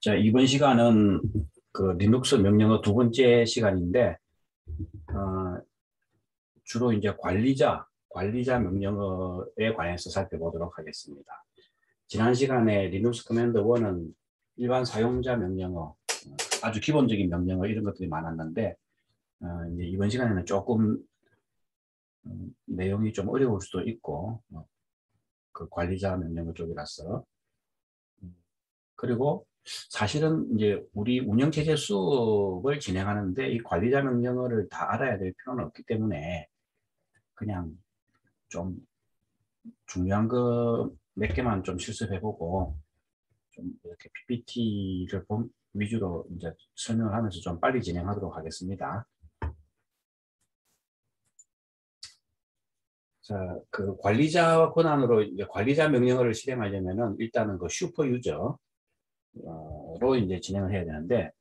자, 이번 시간은 그 리눅스 명령어 두 번째 시간인데, 주로 이제 관리자 명령어에 관해서 살펴보도록 하겠습니다. 지난 시간에 리눅스 커맨드 1은 일반 사용자 명령어, 아주 기본적인 명령어 이런 것들이 많았는데, 이제 이번 시간에는 조금 내용이 좀 어려울 수도 있고, 그 관리자 명령어 쪽이라서. 그리고 사실은 이제 우리 운영체제 수업을 진행하는데 이 관리자 명령어를 다 알아야 될 필요는 없기 때문에 그냥 좀 중요한 거 몇 개만 좀 실습해보고 좀 이렇게 PPT를 위주로 이제 설명을 하면서 좀 빨리 진행하도록 하겠습니다. 자, 그 관리자 권한으로 이제 관리자 명령어를 실행하려면은 일단은 그 슈퍼 유저로 이제 진행을 해야 되는데,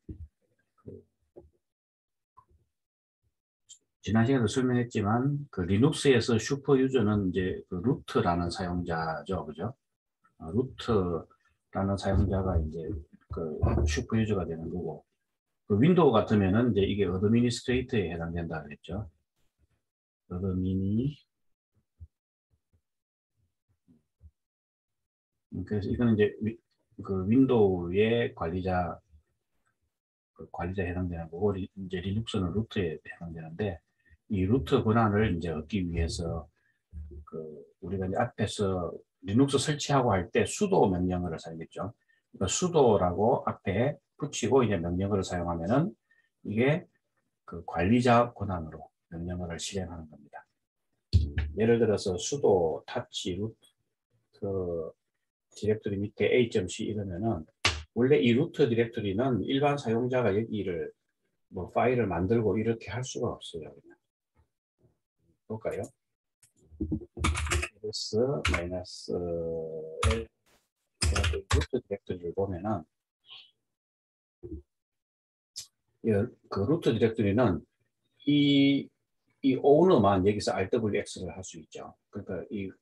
지난 시간에도 설명했지만 그 리눅스에서 슈퍼 유저는 이제 그 루트라는 사용자죠, 그죠? 루트라는 사용자가 이제 그 슈퍼 유저가 되는 거고, 그 윈도우 같으면은 이제 이게 어드미니스트레이터에 해당된다 그랬죠. 어드미니. 그래서 이거는 이제 그 윈도우의 관리자에 해당되는 거고, 이제 리눅스는 루트에 해당되는데, 이 루트 권한을 이제 얻기 위해서 우리가 이제 앞에서 리눅스 설치하고 할 때 수도 명령어를 사용했죠. 그러니까 수도라고 앞에 붙이고 이제 명령어를 사용하면은 이게 그 관리자 권한으로 명령어를 실행하는 겁니다. 예를 들어서 수도 타치 루트 디렉토리 밑에 A.C 이러면은 원래 이 루트 디렉토리는 일반 사용자가 여기를 뭐 파일을 만들고 이렇게 할 수가 없어요. 그냥 볼까요? -L 루트 디렉토리를 보면은 그 루트 디렉토리는 이 오너만 여기서 RWX를 할 수 있죠. 그러니까 이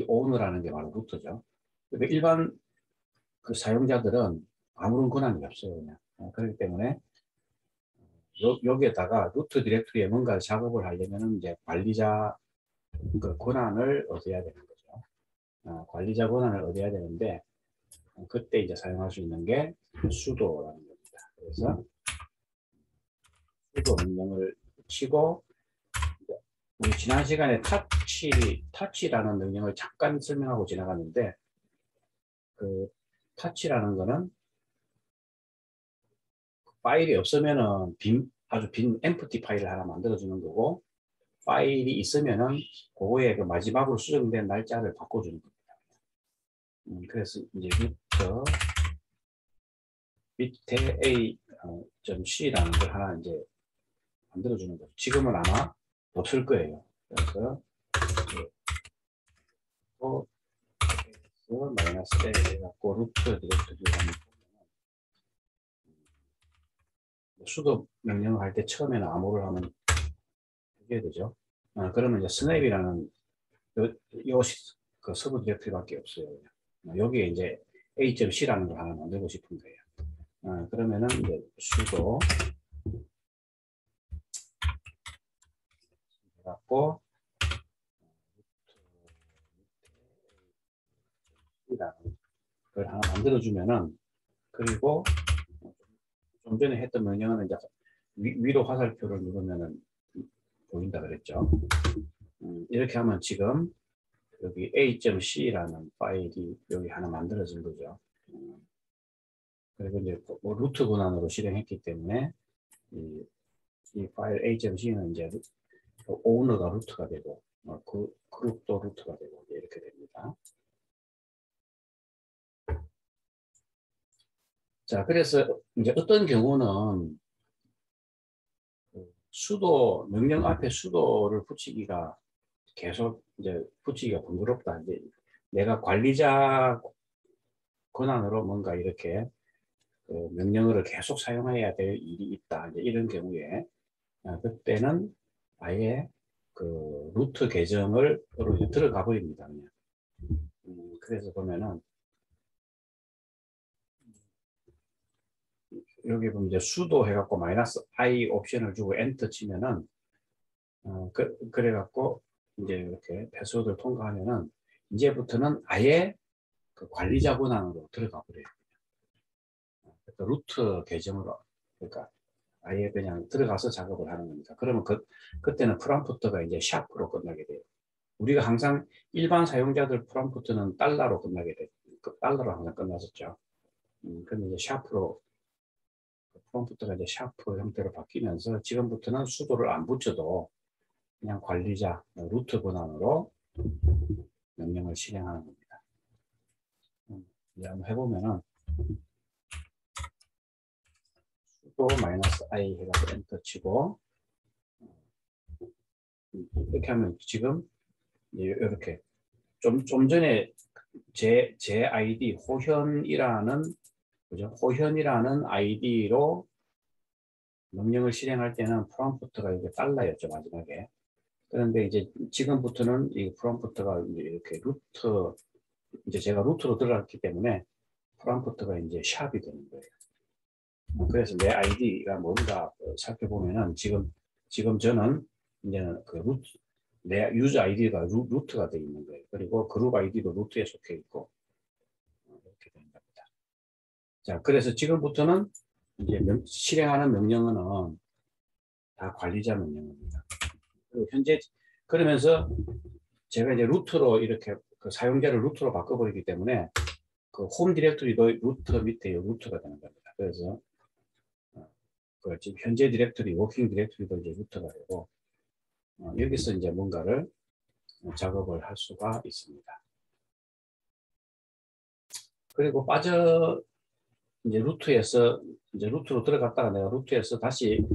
오너라는 게 바로 루트죠. 그러니까 일반 그 사용자들은 아무런 권한이 없어요. 그냥. 그렇기 때문에 여기에다가 루트 디렉토리에 뭔가 작업을 하려면 이제 관리자 그 권한을 얻어야 되는 거죠. 관리자 권한을 얻어야 되는데 그때 이제 사용할 수 있는 게 sudo라는 겁니다. 그래서 sudo 명령을 치고 우리 지난 시간에 touch라는 명령을 잠깐 설명하고 지나갔는데 그 touch라는 거는 파일이 없으면은 아주 빈 empty 파일을 하나 만들어주는 거고 파일이 있으면은 그거에 그 마지막으로 수정된 날짜를 바꿔주는 겁니다. 그래서 이제 밑에 A.C라는 걸 하나 이제 만들어주는 거죠. 지금은 아마 없을 거예요. 그래서 마이너스 A 해갖고 루트 디렉토리를 하면 수도 명령을 할 때 처음에는 암호를 하면 해야 되죠. 그러면 이제 스냅이라는 그 서브 디렉토리밖에 없어요. 여기에 이제 A.C라는 걸 하나 만들고 싶은 거예요. 그러면은 이제 sudo 해갖고 이라는 걸 하나 만들어주면은 그리고 좀 전에 했던 명령은 이제 위로 화살표를 누르면은 보인다 그랬죠. 이렇게 하면 지금 여기 A.C라는 파일이 여기 하나 만들어진 거죠. 그리고 이제 뭐 루트 권한으로 실행했기 때문에 이 파일 A.C는 이제 오너가 루트가 되고 그룹도 루트가 되고 이렇게 됩니다. 자, 그래서 이제 어떤 경우는 수도 명령 앞에 수도를 붙이기가 계속 이제 붙이기가 번거롭다. 이제 내가 관리자 권한으로 뭔가 이렇게 그 명령어를 계속 사용해야 될 일이 있다. 이제 이런 경우에 그때는 아예 그 루트 계정을 들어가 버립니다. 그냥. 그래서 보면은 여기 보면 이제 수도 해갖고 마이너스 i 옵션을 주고 엔터 치면은 그래갖고 이제 이렇게 패스워드를 통과하면은 이제부터는 아예 그 관리자 권한으로 들어가 버려요. 그러니까 루트 계정으로 그러니까 아예 그냥 들어가서 작업을 하는 겁니다. 그러면 그때는 프롬프트가 이제 샤프로 끝나게 돼요. 우리가 항상 일반 사용자들 프롬프트는 달러로 끝나게 돼요. 달러로 항상 끝났었죠. 근데 이제 샤프로 프롬프트가 이제 샤프 형태로 바뀌면서 지금부터는 수도를 안 붙여도 그냥 관리자 루트 권한으로 명령을 실행하는 겁니다. 이제 한번 해보면은 수도 마이너스 i 해가지고 엔터 치고 이렇게 하면 지금 이렇게 좀 전에 제 아이디 호현이라는 그죠? 호현이라는 아이디로 명령을 실행할 때는 프롬프트가 이게 달러였죠 마지막에. 그런데 이제 지금부터는 이 프롬프트가 이렇게 루트 이제 제가 루트로 들어갔기 때문에 프롬프트가 이제 샵이 되는 거예요. 그래서 내 아이디가 뭔가 살펴보면은 지금 저는 이제 그 루트 내 유저 아이디가 루트가 되어 있는 거예요. 그리고 그룹 아이디도 루트에 속해 있고 이렇게 되는 겁니다. 자, 그래서 지금부터는 이제 실행하는 명령어는 다 관리자 명령어입니다. 그리고 현재 그러면서 제가 이제 루트로 이렇게 그 사용자를 루트로 바꿔버리기 때문에 그 홈 디렉토리도 루트 밑에 루트가 되는 겁니다. 그래서 그 지금 현재 디렉토리, 워킹 디렉토리도 이제 루트가 되고 여기서 이제 뭔가를 작업을 할 수가 있습니다. 그리고 이제 루트에서 이제 루트로 들어갔다가 내가 루트에서 다시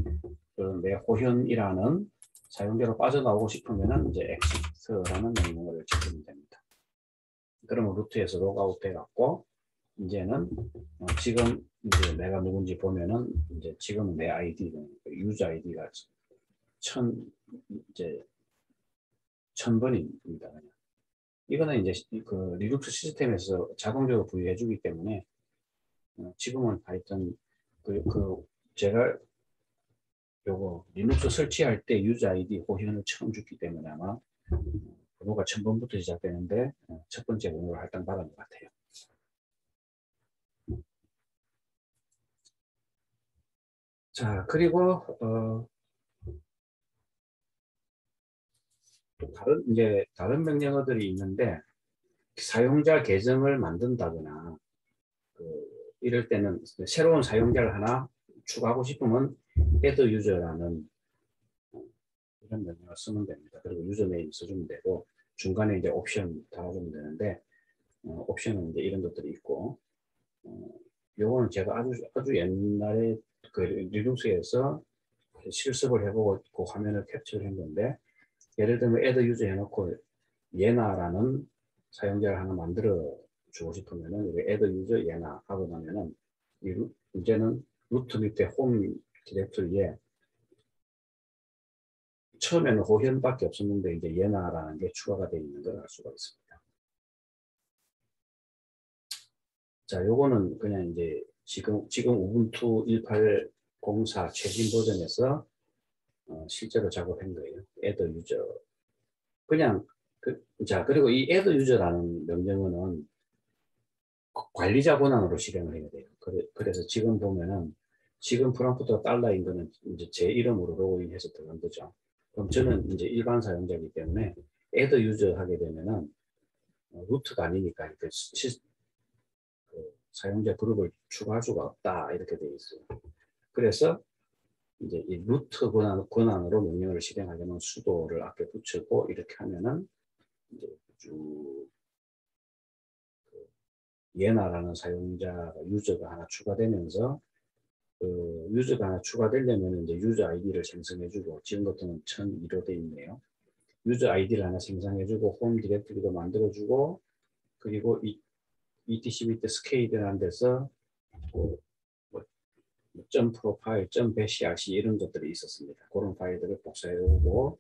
그 내 호현이라는 사용자로 빠져나오고 싶으면은 이제 exit라는 명령어를 지키면 됩니다. 그러면 루트에서 로그아웃 해갖고 이제는 지금 이제 내가 누군지 보면은 이제 지금 내 아이디는 유저 아이디가 이제 1000번입니다. 그냥. 이거는 이제 그 리눅스 시스템에서 자동적으로 부여해주기 때문에 지금은 하여튼 제가 요거 리눅스 설치할 때 유저 아이디 호현을 처음 줬기 때문에 아마 번호가 1000번부터 시작되는데 첫 번째 번호를 할당받은 것 같아요. 자, 그리고 다른 명령어들이 있는데 사용자 계정을 만든다거나 이럴 때는 새로운 사용자를 하나 추가하고 싶으면 add user라는 이런 명령을 쓰면 됩니다. 그리고 유저네임 써주면 되고 중간에 이제 옵션 달아주면 되는데 옵션은 이제 이런 것들이 있고 요거는 제가 아주 옛날에 그 리눅스에서 실습을 해보고 그 화면을 캡처를 했는데 예를 들면 add user 해놓고 예나라는 사용자를 하나 만들어 주고 싶으면은 여기 add user 예나 하고 나면은 이제는 루트 밑에 홈 디렉토리에 처음에는 호현밖에 없었는데 이제 예나라는 게 추가가 되어 있는 걸 알 수가 있습니다. 자, 요거는 그냥 이제 지금 우분투 1804 최신 버전에서 실제로 작업한 거예요. add user. 그냥 자, 그리고 이 add user라는 명령어는 관리자 권한으로 실행을 해야 돼요. 그래서 지금 보면은 지금 프롬프트가 달러인 거는 이제 제 이름으로 로그인해서 들어간 거죠. 그럼 저는 이제 일반 사용자이기 때문에 add user 하게 되면은 루트가 아니니까 그 사용자 그룹을 추가할 수가 없다 이렇게 되어 있어요. 그래서 이제 이 루트 권한으로 명령을 실행하려면 수도를 앞에 붙이고 이렇게 하면은 이제 쭉 예나라는 사용자 유저가 하나 추가되면서 그 유저가 하나 추가되려면 이제 유저 아이디를 생성해주고 지금 같은 1002로 되어 있네요. 유저 아이디를 하나 생성해주고 홈 디렉토리도 만들어주고 그리고 etc 밑에 스케일이라는 데서 뭐 점 프로파일, 점 배시RC 이런 것들이 있었습니다. 그런 파일들을 복사해오고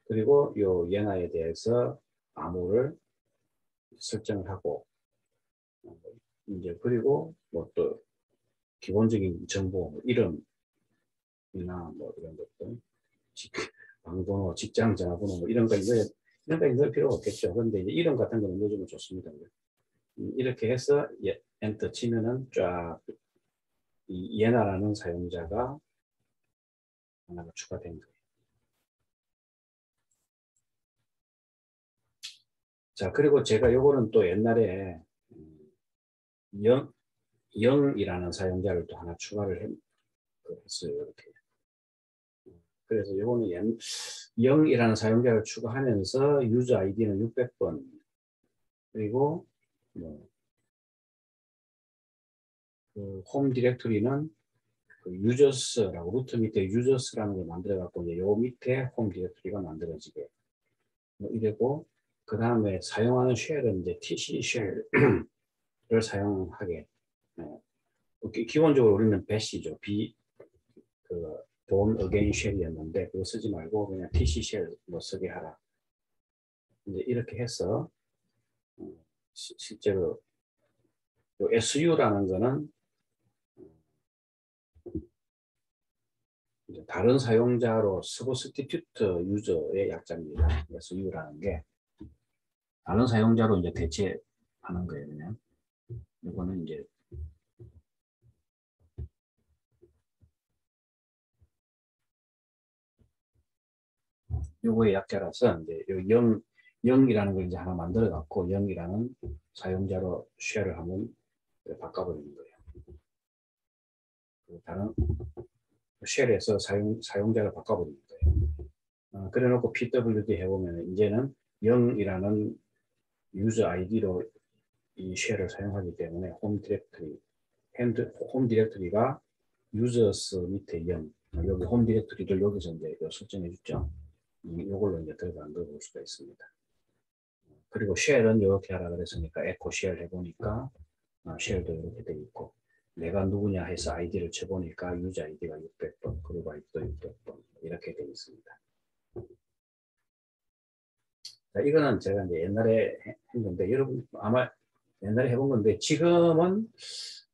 그리고 요 예나에 대해서 암호를 설정을 하고 이제 그리고 뭐 또 기본적인 정보, 뭐 이름이나 뭐 이런 것들, 방번호, 직장 전화번호 뭐 이런 거 넣을 필요가 없겠죠. 그런데 이제 이름 같은 거는 넣어주면 좋습니다. 이렇게 해서 엔터 치면은 쫙 이 예나라는 사용자가 하나가 추가된 거예요. 자, 그리고 제가 요거는 또 옛날에 영, 영이라는 사용자를 또 하나 추가를 했어요. 이렇게. 그래서 요거는 0이라는 사용자를 추가하면서 유저 아이디는 600번 그리고 뭐 그 홈 디렉토리는 그 유저스라고 루트 밑에 유저스라는 걸 만들어 갖고 이제 요 밑에 홈 디렉토리가 만들어지게 뭐 이래고 그 다음에 사용하는 쉘은 이제 TC 쉘을 사용하게 기본적으로 우리는 배시죠. 그 본 어게인 쉘이었는데 그거 쓰지 말고 그냥 TC 쉘뭐 쓰게 하라. 이제 이렇게 해서 실제로 SU라는 거는 이제 다른 사용자로 서브스티튜트 유저의 약자입니다. SU라는 게 다른 사용자로 이제 대체하는 거예요. 그냥 이거는 이제 요거의 약자라서 이제 요 0이라는 걸 이제 하나 만들어 갖고 0이라는 사용자로 쉐어를 한번 바꿔버리는 거예요. 다른 쉘에서 사용자를 바꿔버리는 거예요. 그래 놓고 PWD 해보면 이제는 0이라는 유저 아이디로 이 쉘을 사용하기 때문에 홈 디렉토리가 유저스 밑에 0 여기 홈 디렉토리를 여기서 이제 설정해 줬죠. 이걸로 이제 들어간 걸 볼 수가 있습니다. 그리고 쉘은 이렇게 하라 그랬으니까 에코 쉘 해보니까 쉘도 이렇게 돼 있고 내가 누구냐 해서 아이디를 쳐보니까 유저 아이디가 600번 그룹 아이디도 600번 이렇게 돼 있습니다. 자, 이거는 제가 이제 옛날에 한 건데 여러분 아마 옛날에 해본 건데 지금은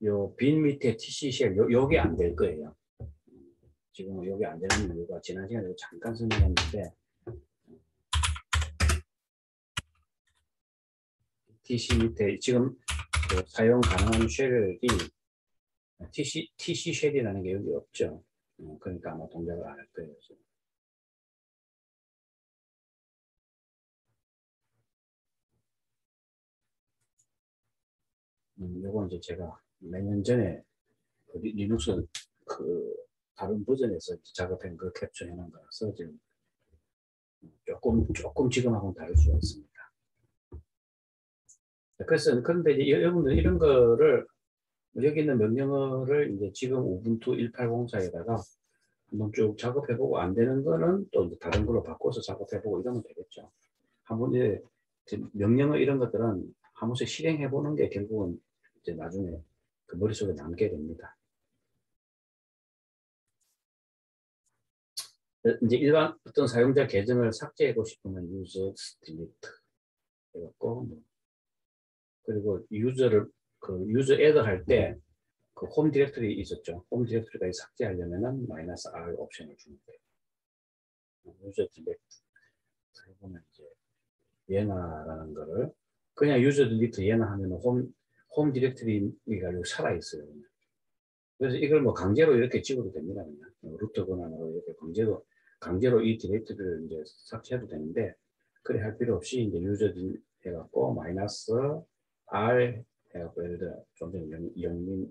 요 빈 밑에 TC 쉘 요게 안 될 거예요. 지금은 요게 안 되는 이유가 지난 시간에 잠깐 설명했는데 TC 밑에 지금 그 사용 가능한 쉘이 TC 쉘이라는 게 여기 없죠. 그러니까 아마 동작을 안 할 거예요. 요건 이제 제가 몇 년 전에 그 리눅스 그 다른 버전에서 작업한 그 캡처해 놓은 거라서 지금 조금 지금하고는 다를 수가 있습니다. 그래서 그런데 이제 여러분들 이런 거를 여기 있는 명령어를 이제 지금 우분투 1804에다가 한번 쭉 작업해보고 안 되는 거는 또 이제 다른 걸로 바꿔서 작업해보고 이러면 되겠죠. 한번 이제 명령어 이런 것들은 한 번씩 실행해보는 게 결국은 이제 나중에 그 머릿속에 남게 됩니다. 이제 일반 어떤 사용자 계정을 삭제하고 싶으면 유저 딜리트 해갖고 그리고 유저 애드 할 때 그 홈 디렉터리 있었죠. 홈 디렉터리가 삭제하려면은 마이너스 R 옵션을 주면 돼요. 유저 딜리트 해보면 이제 예나라는 거를 그냥 유저 딜리트 예나 하면 홈 디렉터리가 여기 살아있어요. 그래서 이걸 뭐 강제로 이렇게 찍어도 됩니다. 그냥 루트 권한으로 이렇게 강제로 이 디렉터리를 이제 삭제해도 되는데 그래 할 필요 없이 이제 유저 해갖고 마이너스 R 해갖고 예를 들어 좀 전에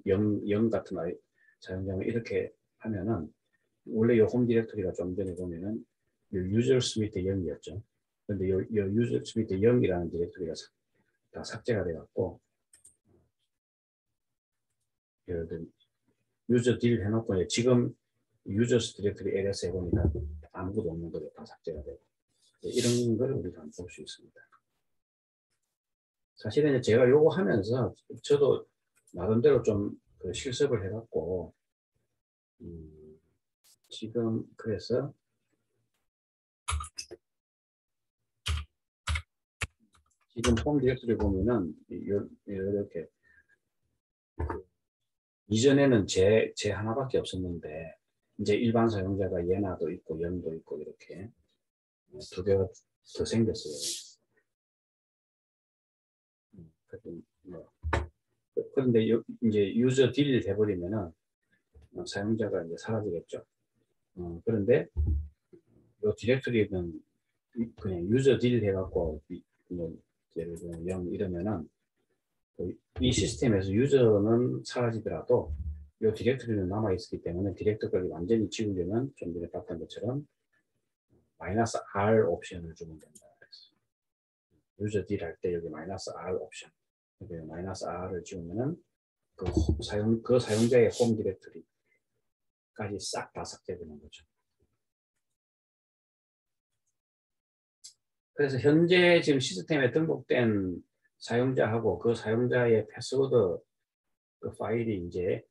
0 같은 사용자면 이렇게 하면은 원래 이 홈 디렉터리가 좀 전에 보면은 유저 스미트 0이었죠. 근데 이 유저 스미트 0이라는 디렉터리가 다 삭제가 돼갖고 예를 들어 유저 딜 해놓고 지금 유저스 디렉터리 ls 해보니까 아무것도 없는 거를 다 삭제가 되고 이런 걸 우리가 볼 수 있습니다. 사실은 제가 요거 하면서 저도 나름대로 좀 그 실습을 해갖고 지금 그래서 지금 홈 디렉터리 보면은 이렇게 이전에는 제 하나밖에 없었는데 이제 일반 사용자가 예나도 있고 영도 있고 이렇게 두 개가 더 생겼어요. 뭐, 그런데 이제 유저 딜 해버리면은 사용자가 이제 사라지겠죠. 그런데 이 디렉토리는 그냥 유저 딜 해갖고 뭐 예를 들면 0 이러면은 이 시스템에서 유저는 사라지더라도 이 디렉토리는 남아있기 때문에 디렉토리를 완전히 지우려면 좀 전에 봤던 것처럼 마이너스 R 옵션을 주면 된다. 유저 딜 할 때 여기 마이너스 R 옵션. 여기 마이너스 R을 지우면은 그 사용자의 홈 디렉토리까지 싹 다 삭제되는 거죠. 그래서 현재 지금 시스템에 등록된 사용자하고 그 사용자의 패스워드 그 파일이 이제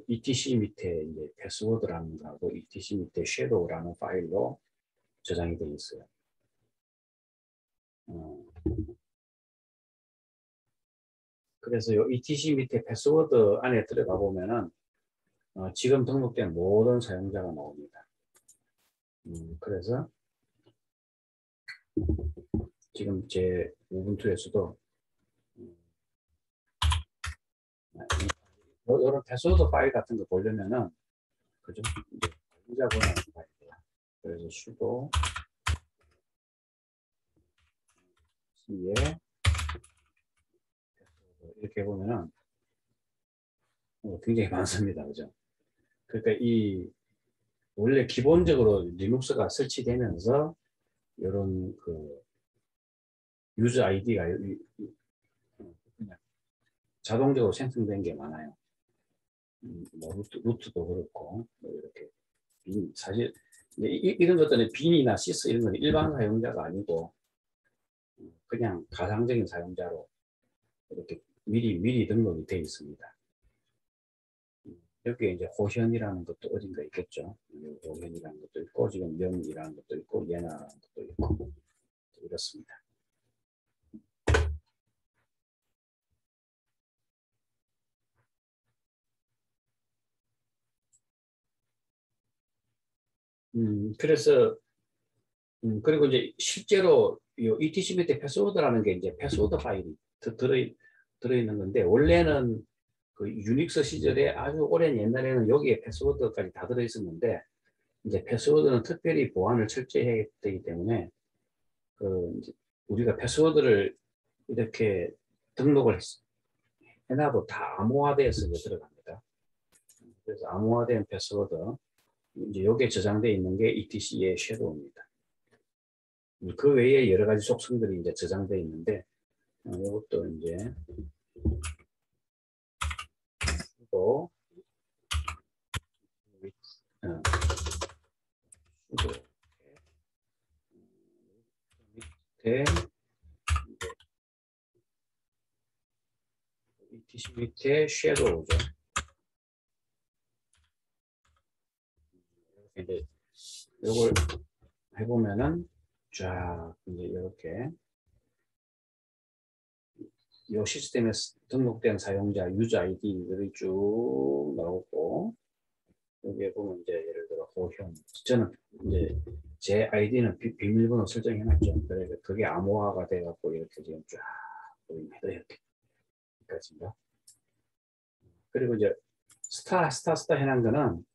ETC 밑에 이제 패스워드라는 거하고 ETC 밑에 shadow라는 파일로 저장이 되어 있어요. 그래서 이 ETC 밑에 패스워드 안에 들어가 보면은 지금 등록된 모든 사용자가 나옵니다. 그래서 지금 제 우분투에서도 이런 패스워드 파일 같은 거 보려면은 그죠? 사용자 권한 파일이에요. 그래서 sudo c에 이렇게 보면은 굉장히 많습니다. 그죠? 그러니까 원래 기본적으로 리눅스가 설치되면서 이런 그 유저 아이디가 그냥 자동적으로 생성된 게 많아요. 뭐 루트도 그렇고 뭐 이렇게 사실 이런 것들은 빈이나 시스 이런 건 일반 사용자가 아니고 그냥 가상적인 사용자로 이렇게 미리 등록이 되어 있습니다. 여기에 이제 호현이라는 것도 어딘가 있겠죠. 호현이라는 것도 있고 지금 명이라는 것도 있고 예나라는 것도 있고 이렇습니다. 그래서 그리고 이제 실제로 이 ETC 밑에 패스워드라는 게 이제 패스워드 파일이 들어있는 건데 원래는 그 유닉스 시절에 아주 오랜 옛날에는 여기에 패스워드까지 다 들어있었는데 이제 패스워드는 특별히 보안을 철저히 해야 되기 때문에 이제 우리가 패스워드를 이렇게 등록을 해놔도 다 암호화돼서 들어갑니다. 그래서 암호화된 패스워드 이제 여기에 저장되어 있는 게 ETC의 섀도우입니다. 그 외에 여러 가지 속성들이 이제 저장되어 있는데 이것도 이제 또 밑에 ETC 밑에 섀도우죠. 이제 이걸 해보면은 쫙 이제 이렇게 이 시스템에 등록된 사용자 유저 아이디들이 쭉 나오고 여기에 보면 이제 예를 들어 호현 저는 이제 제 아이디는 비밀번호 설정해놨죠. 그래서 그게 암호화가 돼갖고 이렇게 지금 쫙 보입니다. 이렇게까지인가. 그리고 이제 스타 해놓은 거는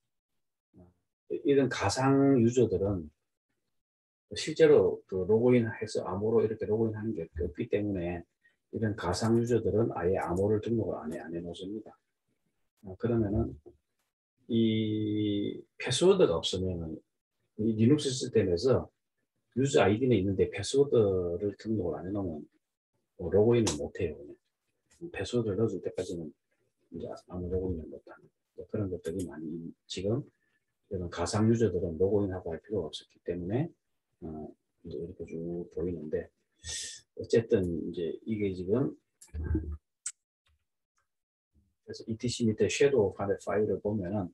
이런 가상 유저들은 실제로 그 로그인해서 암호로 이렇게 로그인하는 게 없기 때문에 이런 가상 유저들은 아예 암호를 등록을 안 해놓습니다. 그러면은 이 패스워드가 없으면 이 리눅스 시스템에서 유저 아이디는 있는데 패스워드를 등록을 안 해놓으면 로그인을 못해요. 패스워드를 넣어줄 때까지는 이제 아무 로그인을 못하는 그런 것들이 많이 지금 이런 가상 유저들은 로그인하고 할 필요가 없었기 때문에 이제 이렇게 쭉 보이는데 어쨌든 이제 이게 지금 그래서 ETC 밑에 섀도우 파일을 보면은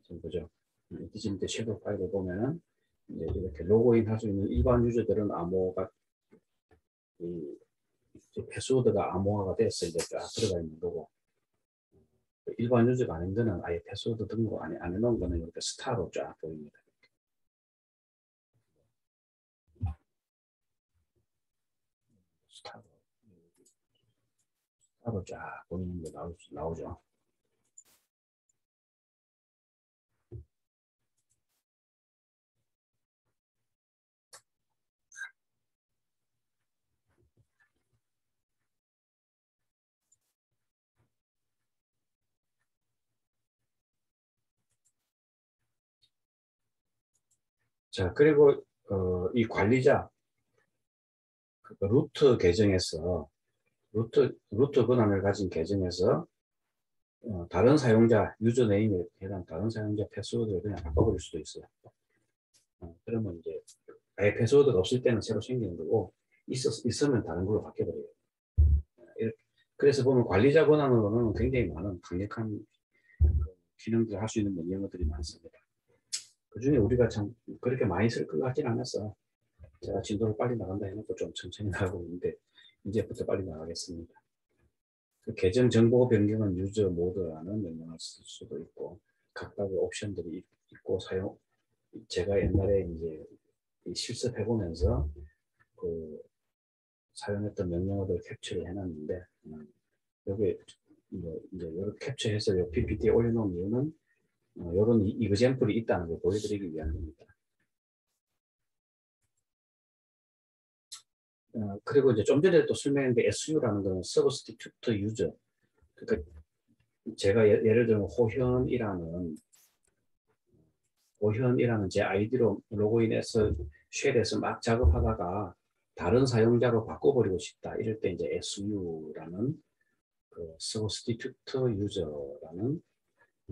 지금 보죠. ETC 밑에 섀도우 파일을 보면은 이제 이렇게 로그인 할 수 있는 일반 유저들은 암호가 패스워드가 암호화가 돼서 이제 쫙 들어가 있는 거고 일반 유저가 아닌 데는 아예 패스워드 등록 안 해놓은 거는 이렇게 스타로 쫙 보입니다. 스타로 쫙 보이는 게 나오죠. 자, 그리고 이 관리자 루트 계정에서 루트 권한을 가진 계정에서 다른 사용자 유저네임에 해당 다른 사용자 패스워드를 그냥 바꿔버릴 수도 있어요. 그러면 이제 아예 패스워드가 없을 때는 새로 생기는 거고 있으면 다른 걸로 바뀌어버려요. 그래서 보면 관리자 권한으로는 굉장히 많은 강력한 기능들을 할 수 있는 명령어들이 많습니다. 그 중에 우리가 참 그렇게 많이 쓸 것 같진 않았어. 제가 진도를 빨리 나간다 해놓고 좀 천천히 나가고 있는데 이제부터 빨리 나가겠습니다. 그 계정 정보 변경은 유저 모드라는 명령을 쓸 수도 있고 각각의 옵션들이 있고 제가 옛날에 이제 실습해보면서 그 사용했던 명령어들 캡처를 해놨는데 여기 이제 이렇게 캡처해서 요 PPT에 올려놓은 이유는 이런 이그젠플이 있다는 걸 보여드리기 위한 겁니다. 그리고 이제 좀 전에 또 설명했는데 SU라는 거는 Substitute User. 그러니까 제가 예를 들면 호현이라는 제 아이디로 로그인해서 쉘에서 막 작업하다가 다른 사용자로 바꿔버리고 싶다. 이럴 때 이제 SU라는 그 Substitute User라는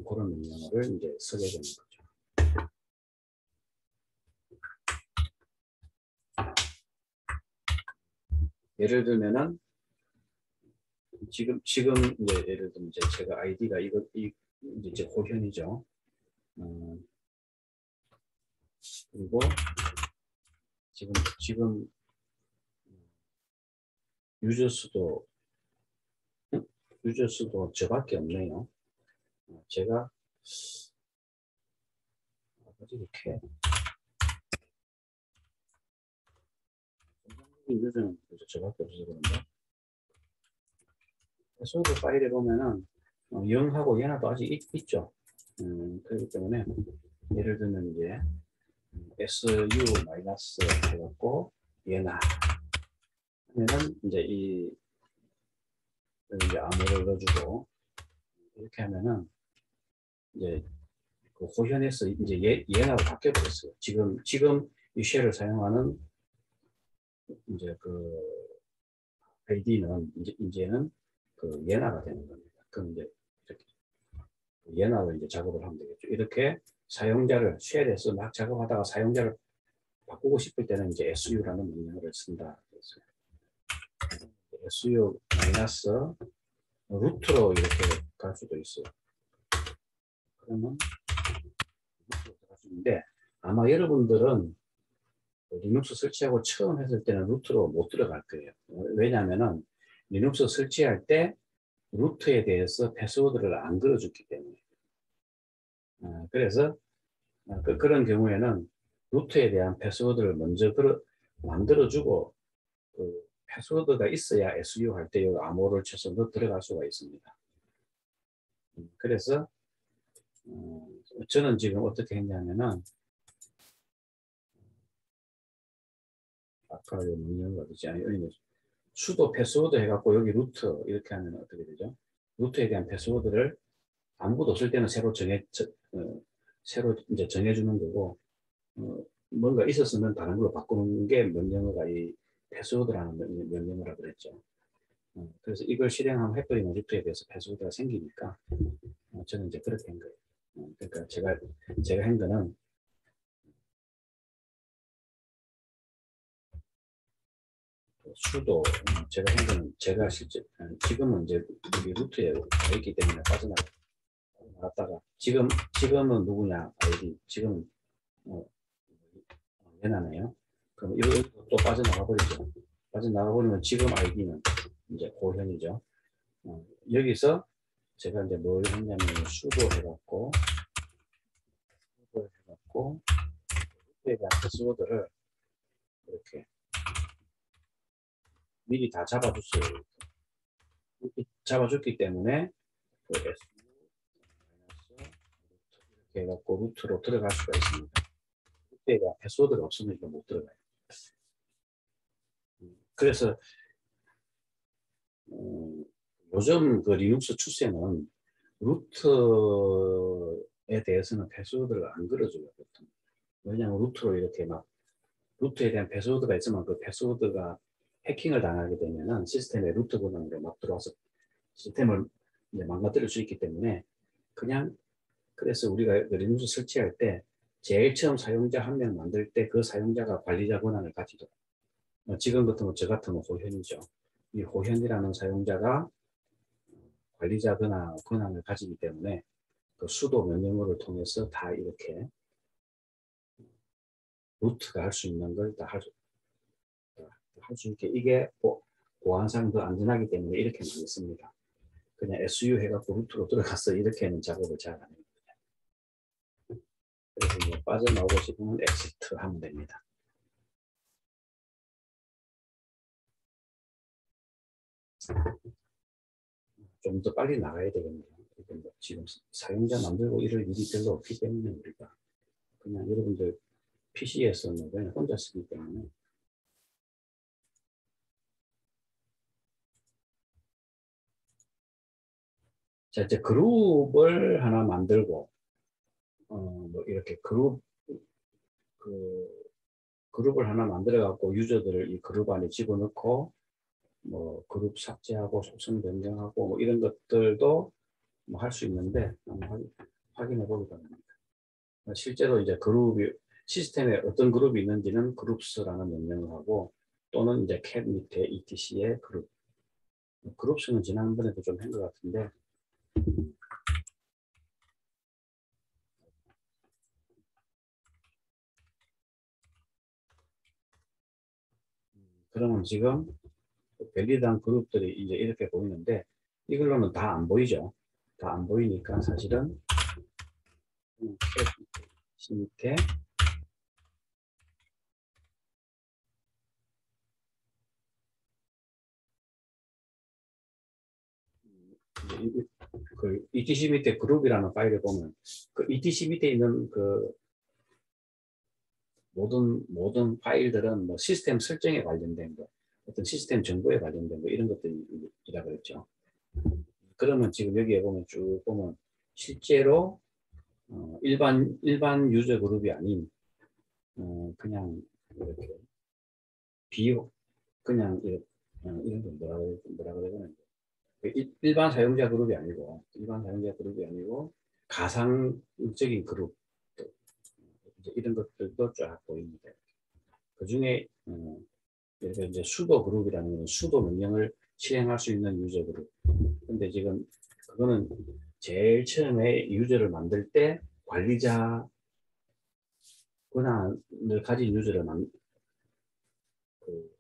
그런 명령어를 이제 쓰게 되는 거죠. 예를 들면은 지금 이제 예를 들면 이제 제가 아이디가 이제 호현이죠. 그리고 지금 유저 수도 저밖에 없네요. 제가 이렇게 유저는 저밖에 없어서 그런가? 소드 파일에 보면은 0하고 얘나도 아직 있죠. 그렇기 때문에 예를 들면 이제 SU 마이너스 해갖고 얘나 하면은 이제 이제 암호를 넣어주고 이렇게 하면은 이제 그 호현에서 이제 얘나로 바뀌어 버렸어요. 지금 이 쉘을 사용하는 이제 그 아이디는 이제는 그 얘나가 되는 겁니다. 그럼 이제 이렇게 얘나로 이제 작업을 하면 되겠죠. 이렇게 사용자를 쉘에서 막 작업하다가 사용자를 바꾸고 싶을 때는 이제 SU라는 명령어를 쓴다. SU 마이너스 루트로 이렇게 갈 수도 있어요. 그러면 루트로 들어갈 수 있는데 아마 여러분들은 리눅스 설치하고 처음 했을 때는 루트로 못 들어갈 거예요. 왜냐하면은 리눅스 설치할 때 루트에 대해서 패스워드를 안 걸어줬기 때문에. 그래서 그런 경우에는 루트에 대한 패스워드를 먼저 만들어주고 그 패스워드가 있어야 SU 할 때 암호를 쳐서 들어갈 수가 있습니다. 그래서 저는 지금 어떻게 했냐면은 아까 명령어가 되지 않아요. 수도 패스워드 해갖고 여기 루트 이렇게 하면 어떻게 되죠? 루트에 대한 패스워드를 아무것도 없을 때는 새로 이제 정해주는 거고 뭔가 있었으면 다른 걸로 바꾸는 게 명령어가 이 패스워드라는 명령어라 그랬죠. 그래서 이걸 실행하면 해버리면 루트에 대해서 패스워드가 생기니까 저는 이제 그렇게 한 거예요. 그러니까 제가 한 거는 수도 제가 한 거는 제가 실제 지금은 이제 우리 루트에 가 있기 때문에 빠져나갔다가 지금은 누구냐 아이디 지금 얘나네요. 그럼 이거 또 빠져나가 버리죠. 빠져나가 버리면 지금 아이디는 이제 고현이죠. 여기서 제가 이제 뭘 했냐면 수도 해갖고 루트에 대한 패스워드를 이렇게 미리 다 잡아줬어요. 이렇게 잡아줬기 때문에 그 S 이렇게 해갖고 루트로 들어갈 수가 있습니다. 루트에 대한 패스워드가 없으면 이거 못 들어가요. 그래서 요즘 그 리눅스 추세는 루트에 대해서는 패스워드를 안 걸어줘요. 보통. 왜냐하면 루트로 이렇게 막 루트에 대한 패스워드가 있으면 그 패스워드가 해킹을 당하게 되면은 시스템에 루트 권한으로 막 들어와서 시스템을 이제 망가뜨릴 수 있기 때문에 그냥 그래서 우리가 리눅스 설치할 때 제일 처음 사용자 한 명 만들 때 그 사용자가 관리자 권한을 가지도록 지금 같은 저 같은 호현이죠. 이 호현이라는 사용자가 관리자 권한을 가지기 때문에 그 수도 명령어를 통해서 다 이렇게 루트가 할 수 있는 걸 다 할 수 있게 이게 보안상 더 안전하기 때문에 이렇게 많이 씁니다. 그냥 SU 해갖고 루트로 들어가서 이렇게는 작업을 잘 안 해요. 그래서 이제 빠져나오고 싶으면 엑시트 하면 됩니다. 좀 더 빨리 나가야 되겠네요. 지금 사용자 만들고 이럴 일이 별로 없기 때문에 우리가 그냥 여러분들 PC에서는 그냥 혼자 쓰기 때문에 자 이제 그룹을 하나 만들고 뭐 이렇게 그룹을 하나 만들어 갖고 유저들을 이 그룹 안에 집어넣고 뭐 그룹 삭제하고 속성 변경하고 뭐 이런 것들도 뭐 할 수 있는데 한번 확인해 보기가 합니다. 실제로 이제 그룹이 시스템에 어떤 그룹이 있는지는 그룹스라는 명령을 하고 또는 이제 cat 밑에 etc의 그룹스는 지난번에도 좀 한 것 같은데 그러면 지금 밸리드한 그룹들이 이제 이렇게 보이는데 이걸로는 다 안 보이죠. 다 안 보이니까 사실은 cat 밑에 그 etc 밑에 그룹이라는 파일을 보면 그 etc 밑에 있는 그 모든 파일들은 뭐 시스템 설정에 관련된 거, 어떤 시스템 정보에 관련된 거 이런 것들이라 그랬죠. 그러면 지금 여기에 보면 쭉 보면 실제로 일반 유저 그룹이 아닌 그냥 이렇게 그냥 이런 거 뭐라 그래야 되나 일반 사용자 그룹이 아니고 가상적인 그룹 이런 것들도 쫙 보입니다. 그 중에 이제 수도 그룹이라는 건 수도 명령을 실행할 수 있는 유저 그룹. 근데 지금 그거는 제일 처음에 유저를 만들 때 관리자 권한을 가진 유저를 그,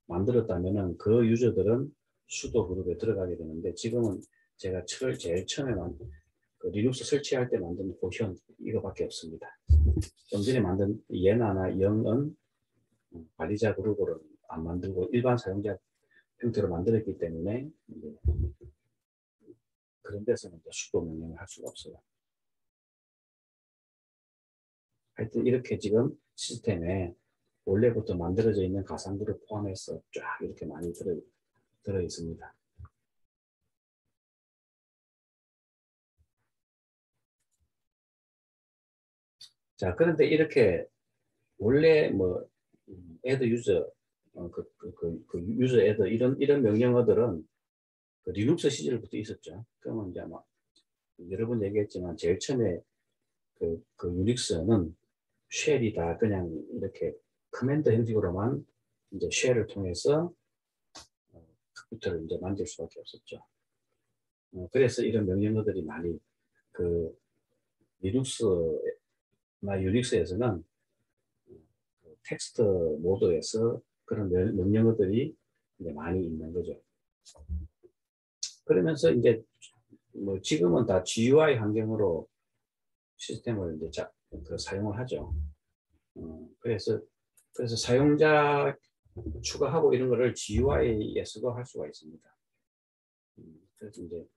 만들었다면은 그 유저들은 수도 그룹에 들어가게 되는데 지금은 제가 제일 처음에 그 리눅스 설치할 때 만든 고현 이거밖에 없습니다. 좀 전에 만든 예나나 영은 관리자 그룹으로 안 만들고 일반 사용자 형태로 만들었기 때문에 그런 데서는 이제 수도 명령을 할 수가 없어요. 하여튼 이렇게 지금 시스템에 원래부터 만들어져 있는 가상그룹 포함해서 쫙 이렇게 많이 들어 있습니다. 자, 그런데 이렇게 원래 뭐 add user, user add 이런 명령어들은 그 리눅스 시절부터 있었죠. 그러면 이제 아마 여러 번 얘기했지만 제일 처음에 그 유닉스는 쉘이다 그냥 이렇게 커맨드 형식으로만 이제 쉘을 통해서 컴퓨터를 이제 만들 수밖에 없었죠. 그래서 이런 명령어들이 많이 그 리눅스나 유닉스에서는 텍스트 모드에서 그런 명령어들이 이제 많이 있는 거죠. 그러면서 이제 뭐 지금은 다 GUI 환경으로 시스템을 이제 사용을 하죠. 그래서 사용자 추가하고 이런 거를 GUI에서도 할 수가 있습니다. 그래서 이제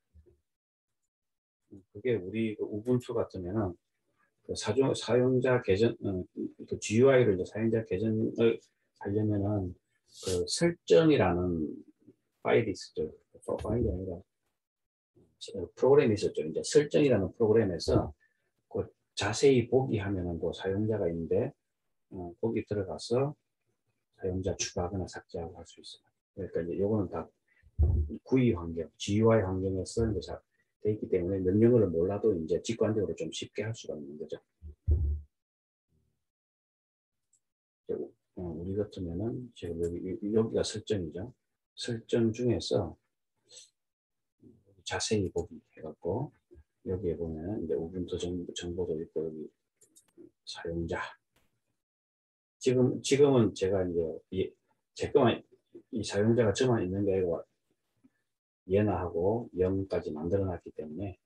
그게 우리 그 우분투 같으면은 그 사용자 계정, 그 GUI를 이제 사용자 계정을 하려면은 그 설정이라는 파일이 있었죠. 파일이 아니라 프로그램이 있었죠. 이제 설정이라는 프로그램에서 그 자세히 보기 하면은 그 사용자가 있는데 거기 들어가서 사용자 추가하거나 삭제하고 할 수 있어요. 그러니까 이제 요거는 다 GUI 환경, GUI 환경에서 이제 돼 있기 때문에 명령어를 몰라도 이제 직관적으로 좀 쉽게 할 수가 있는 거죠. 우리 같으면은 지금 여기가 설정이죠. 설정 중에서 자세히 보기 해갖고 여기에 보면 이제 우분투 정보도 있고 여기 사용자. 지금은 제가 이제 제거만 이 사용자가 저만 있는 게 아니고 얘나하고 0까지 만들어놨기 때문에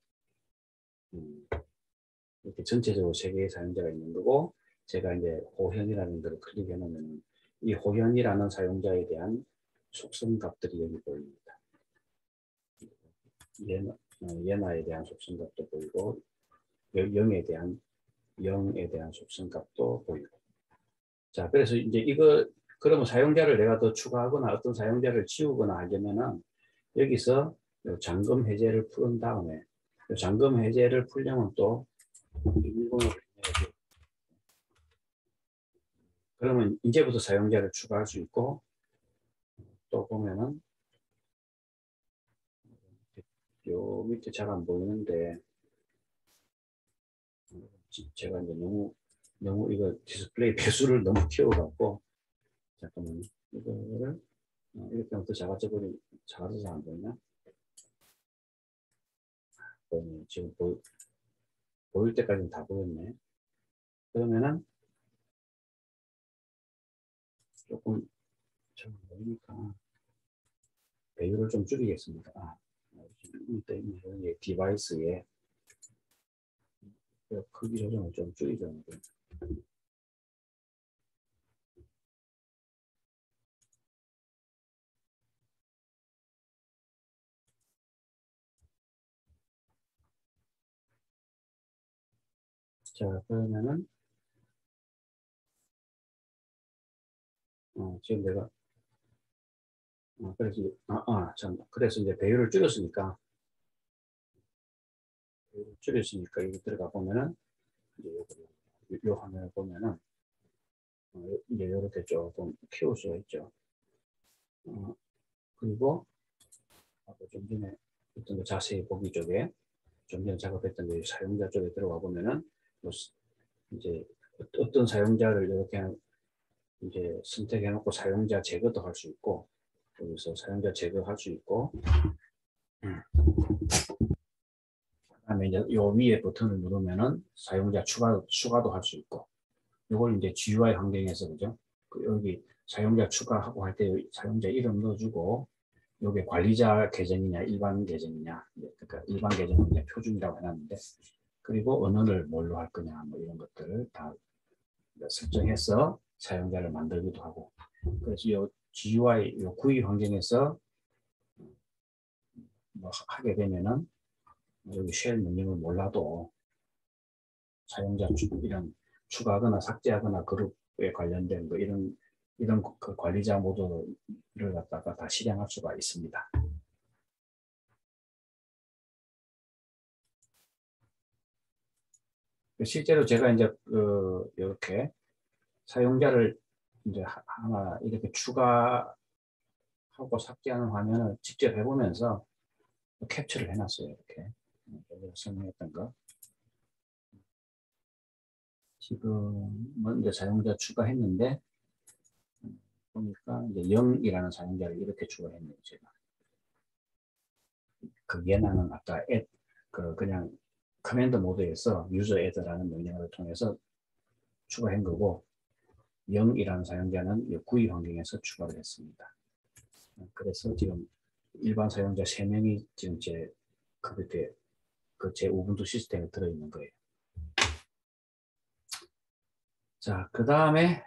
이렇게 전체적으로 세 개의 사용자가 있는 거고 제가 이제 호현이라는 걸 클릭해 놓으면 이 호현이라는 사용자에 대한 속성 값들이 여기 보입니다. 얘나에 대한 속성 값도 보이고 0에 대한 속성 값도 보이고. 자, 그래서 이제 그러면 사용자를 내가 더 추가하거나 어떤 사용자를 지우거나 하려면은 여기서 잠금 해제를 푸른 다음에 잠금 해제를 풀려면 또 인공을 해야지. 그러면 이제부터 사용자를 추가할 수 있고 또 보면은 요 밑에 잘 안 보이는데 제가 이제 너무 이거 디스플레이 배수를 너무 키워갖고 잠깐만 이거를 이렇게 하면 더 작아져서 안 보이나? 지금 보일 때까지는 다 보였네. 그러면은 조금 잘 안 보이니까 배율을 좀 줄이겠습니다. 디바이스에 크기 조정을 좀 줄이죠. 자, 그러면은 지금 내가 그래서 이제 배율을 줄였으니까 여기 들어가 보면은 이제 요 화면을 보면은 이제 이렇게 조금 키울 수가 있죠. 그리고 좀 전에 어떤 거 자세히 보기 쪽에 좀 전에 작업했던 게 사용자 쪽에 들어가 보면은 이제 어떤 사용자를 이렇게 이제 선택해 놓고 사용자 제거도 할 수 있고 여기서 사용자 제거할 수 있고 그다음에 이제 요 위에 버튼을 누르면은 사용자 추가도 할 수 있고 이걸 이제 GUI 환경에서 그죠? 여기 사용자 추가하고 할 때 사용자 이름 넣어주고 여기 관리자 계정이냐 일반 계정이냐 그러니까 일반 계정은 이제 표준이라고 해놨는데 그리고 언어를 뭘로 할 거냐 뭐 이런 것들을 다 설정해서 사용자를 만들기도 하고 그래서 이 GUI 요 GUI 환경에서 뭐 하게 되면은 여기 쉘 명령을 몰라도 사용자 이런 추가하거나 삭제하거나 그룹에 관련된 뭐 이런 그 관리자 모드를 갖다가 다 실행할 수가 있습니다. 실제로 제가 이제 이렇게 사용자를 이제 하나 이렇게 추가하고 삭제하는 화면을 직접 해보면서 캡처를 해놨어요. 이렇게 설명했던 거. 지금은 이제 사용자 추가했는데 보니까 이제 0이라는 사용자를 이렇게 추가했네요. 제가. 그 얘는 아까 그냥 커맨드 모드에서 유저 애드라는 명령어를 통해서 추가한 거고 0이라는 사용자는 GUI 환경에서 추가를 했습니다. 그래서 지금 일반 사용자 3명이 지금 제 컴퓨터에 제 우분투 시스템에 들어있는 거예요. 자, 그 다음에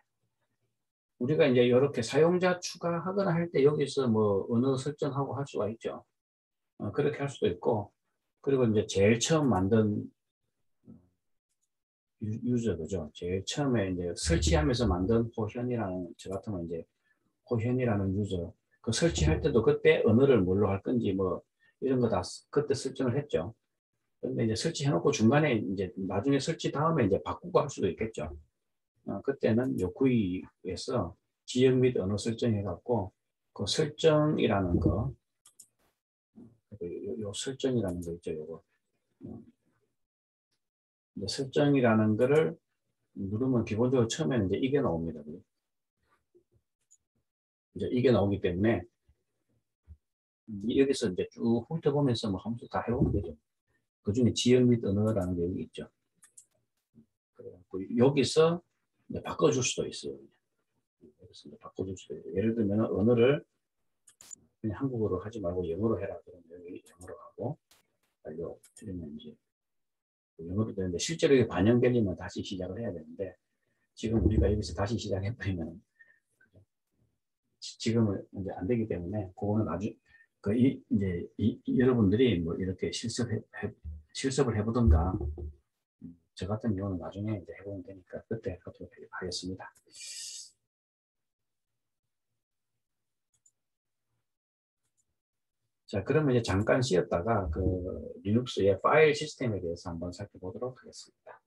우리가 이제 이렇게 사용자 추가하거나 할 때 여기서 뭐 언어 설정하고 할 수가 있죠. 그렇게 할 수도 있고, 그리고 이제 제일 처음 만든 유저죠. 제일 처음에 이제 설치하면서 만든 호현이라는, 저 같은 건 이제 호현이라는 유저, 그 설치할 때도 그때 언어를 뭘로 할 건지 뭐 이런 거 다 그때 설정을 했죠. 근데 이제 설치해놓고 중간에 이제 나중에 설치 다음에 이제 바꾸고 할 수도 있겠죠. 그때는 요 구이에서 지역 및 언어 설정해갖고 그 설정이라는 거, 요 설정이라는 거 있죠. 요거 이제 설정이라는 거를 누르면 기본적으로 처음에는 이제 이게 나옵니다. 이제 이게 나오기 때문에 여기서 이제 쭉 훑어보면서 뭐 하면서 다 해보면 되죠. 그 중에 지역 및 언어라는 게 여기 있죠. 그래갖고 여기서 이제 바꿔줄 수도 있어요. 여기서 이제 바꿔줄 수도 있어요. 예를 들면 언어를 그냥 한국어로 하지 말고 영어로 해라. 그러면 여기 영어로 하고, 완료. 이러면 이제 영어로 되는데 실제로 이게 반영되려면 다시 시작을 해야 되는데 지금 우리가 여기서 다시 시작해버리면 지금은 이제 안 되기 때문에 그거는 아주 이제 여러분들이 뭐 이렇게 실습을 해보던가 저 같은 경우는 나중에 이제 해보면 되니까 그때 하도록 하겠습니다. 자, 그러면 이제 잠깐 쉬었다가 그 리눅스의 파일 시스템에 대해서 한번 살펴보도록 하겠습니다.